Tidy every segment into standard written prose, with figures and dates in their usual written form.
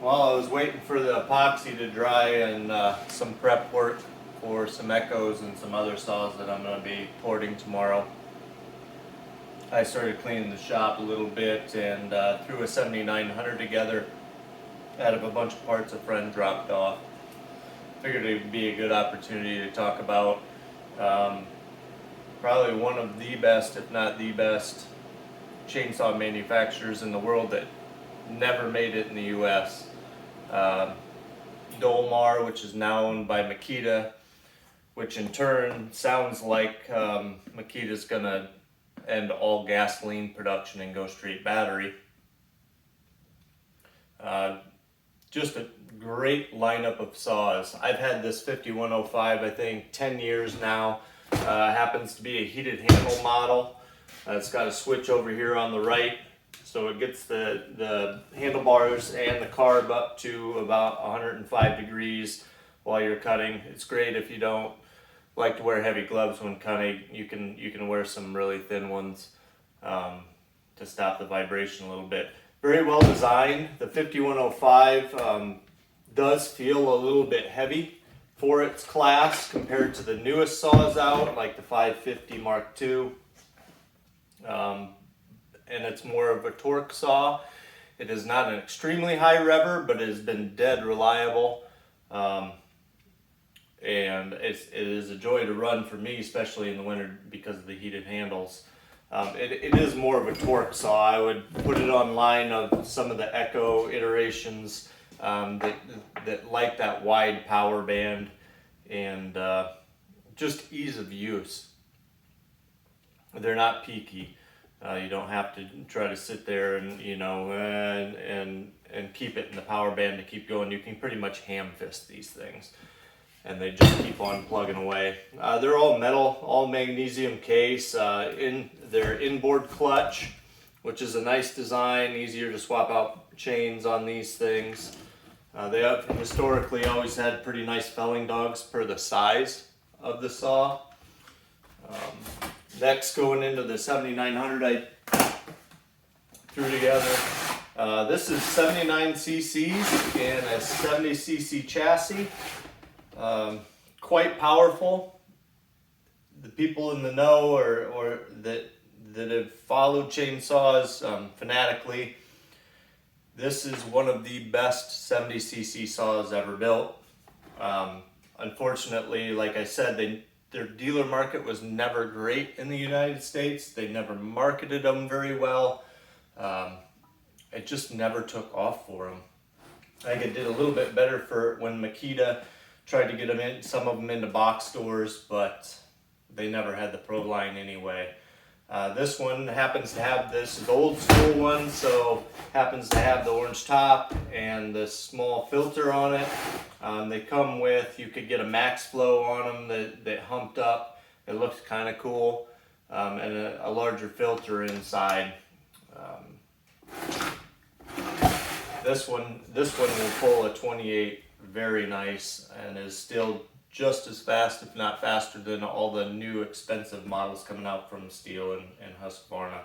Well, I was waiting for the epoxy to dry and some prep work for some echoes and some other saws that I'm going to be porting tomorrow. I started cleaning the shop a little bit and threw a 7900 together out of a bunch of parts a friend dropped off. Figured it would be a good opportunity to talk about probably one of the best, if not the best, chainsaw manufacturers in the world that never made it in the U.S. Dolmar, which is now owned by Makita, which in turn sounds like Makita's gonna end all gasoline production and go straight battery. Just a great lineup of saws. I've had this 5105, I think, 10 years now. Happens to be a heated handle model. It's got a switch over here on the right, so it gets the handlebars and the carb up to about 105 degrees while you're cutting. It's great if you don't like to wear heavy gloves when cutting. You can wear some really thin ones to stop the vibration a little bit. Very well designed. The 5105 does feel a little bit heavy for its class compared to the newest saws out, like the 550 Mark II. And it's more of a torque saw. It is not an extremely high rever, but it has been dead reliable. And it is a joy to run for me, especially in the winter because of the heated handles. It is more of a torque saw. I would put it on line of some of the Echo iterations that like that wide power band and just ease of use. They're not peaky. You don't have to try to sit there and and keep it in the power band to keep going. You can pretty much ham fist these things, and they just keep on plugging away. They're all metal, all magnesium case. In their inboard clutch, which is a nice design, easier to swap out chains on these things. They have historically always had pretty nice felling dogs per the size of the saw. Next, going into the 7900, I threw together. This is 79 cc's in a 70 cc chassis. Quite powerful. The people in the know or that have followed chainsaws fanatically, this is one of the best 70 cc saws ever built. Unfortunately, like I said, their dealer market was never great in the United States. They never marketed them very well. It just never took off for them. I think it did a little bit better for when Makita tried to get them in, some of them into box stores, but they never had the Pro line anyway. This one happens to have this old school one, so happens to have the orange top and the small filter on it. They come with, you could get a max flow on them that humped up. It looks kind of cool, and a larger filter inside. This one will pull a 28 very nice and is still just as fast, if not faster, than all the new expensive models coming out from Steel and Husqvarna.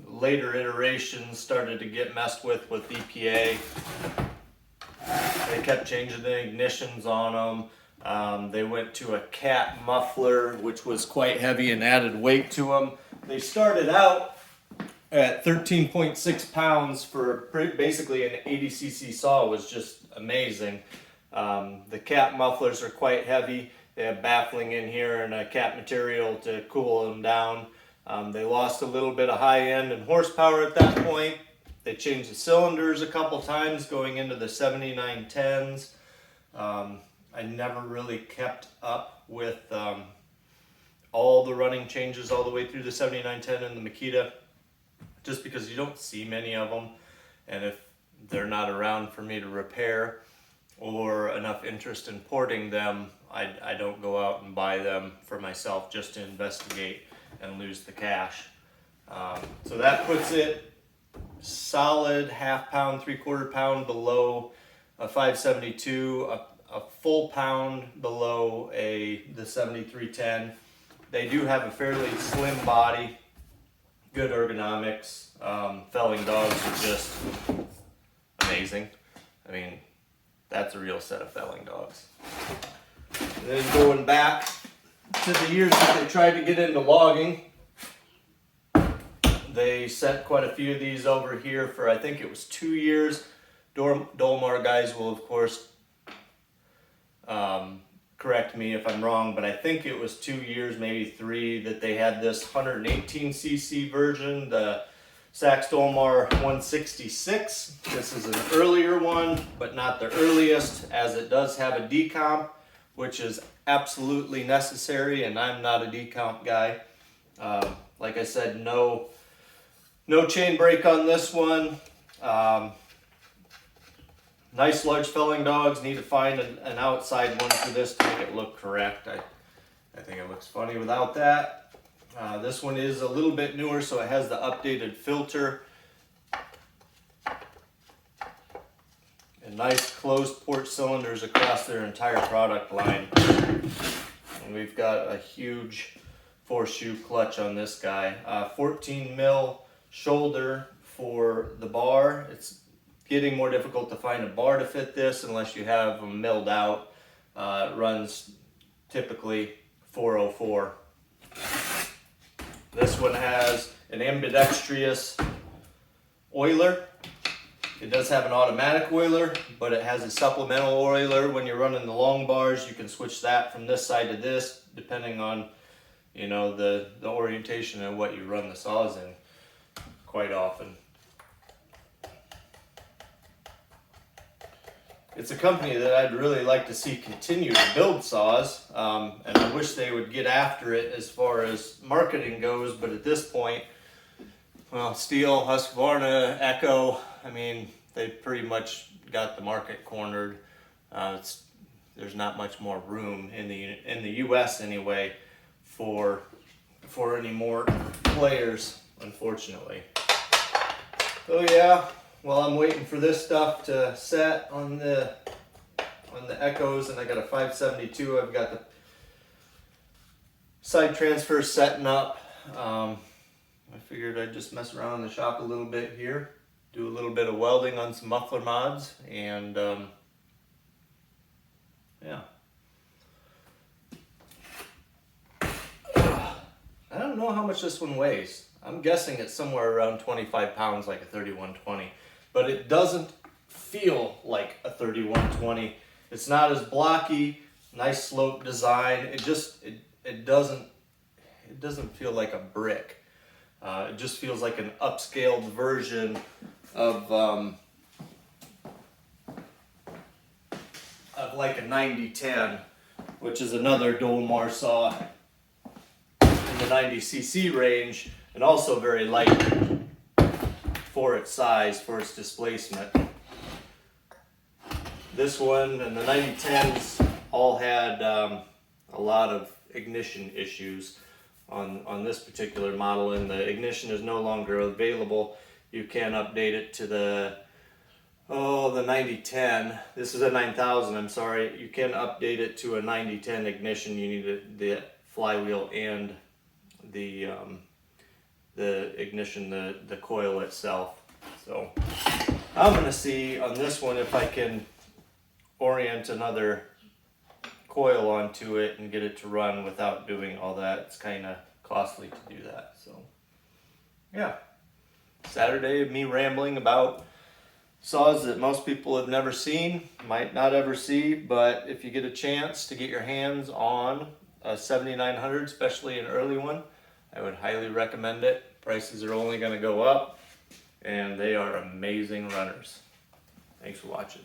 Later iterations started to get messed with EPA. They kept changing the ignitions on them. They went to a cat muffler, which was quite heavy and added weight to them. They started out at 13.6 pounds for basically an 80 cc saw. Was just amazing. The cap mufflers are quite heavy. They have baffling in here and a cap material to cool them down. They lost a little bit of high end and horsepower at that point. They changed the cylinders a couple times going into the 7910s. I never really kept up with all the running changes all the way through the 7910 and the Makita, just because you don't see many of them, and if they're not around for me to repair or enough interest in porting them, I don't go out and buy them for myself just to investigate and lose the cash. So that puts it solid half pound, 3/4 pound below a 572, a full pound below the 7310. They do have a fairly slim body, good ergonomics. Felling dogs are just amazing. amazing. I mean, that's a real set of felling dogs. And then going back to the years that they tried to get into logging, they sent quite a few of these over here for, I think it was 2 years. Dolmar guys will, of course, correct me if I'm wrong, but I think it was 2 years, maybe 3, that they had this 118cc version, the Sax Dolmar 166. This is an earlier one, but not the earliest, as it does have a decomp, which is absolutely necessary, and I'm not a decomp guy. Like I said, no chain brake on this one. Nice large felling dogs. Need to find an outside one for this to make it look correct. I think it looks funny without that. This one is a little bit newer, so it has the updated filter. And nice closed port cylinders across their entire product line. And we've got a huge 4-shoe clutch on this guy. 14 mil shoulder for the bar. It's getting more difficult to find a bar to fit this unless you have them milled out. It runs typically 404. This one has an ambidextrous oiler. It does have an automatic oiler, but it has a supplemental oiler. When you're running the long bars, you can switch that from this side to this, depending on, you know, the orientation and what you run the saws in quite often. It's a company that I'd really like to see continue to build saws, and I wish they would get after it as far as marketing goes, but at this point, well, Steel, Husqvarna, Echo, I mean, they pretty much got the market cornered. There's not much more room in the U.S. anyway for any more players, unfortunately. So yeah, while I'm waiting for this stuff to set on the Echoes, and I got a 572, I've got the side transfer setting up. I figured I'd just mess around in the shop a little bit here, do a little bit of welding on some muffler mods, and yeah. I don't know how much this one weighs. I'm guessing it's somewhere around 25 pounds, like a 3120, but it doesn't feel like a 3120. It's not as blocky, nice slope design. It doesn't feel like a brick. It just feels like an upscaled version of like a 9010, which is another Dolmar saw in the 90cc range, and also very light for its size, for its displacement. This one and the 9010s all had a lot of ignition issues on this particular model, and the ignition is no longer available. You can update it to the 9010. This is a 9000, I'm sorry. You can update it to a 9010 ignition. You need the flywheel and the ignition, the coil itself. So I'm gonna see on this one if I can orient another coil onto it and get it to run without doing all that. It's kind of costly to do that. So yeah, Saturday of me rambling about saws that most people have never seen, might not ever see, but if you get a chance to get your hands on a 7900, especially an early one, I would highly recommend it. Prices are only going to go up, and they are amazing runners. Thanks for watching.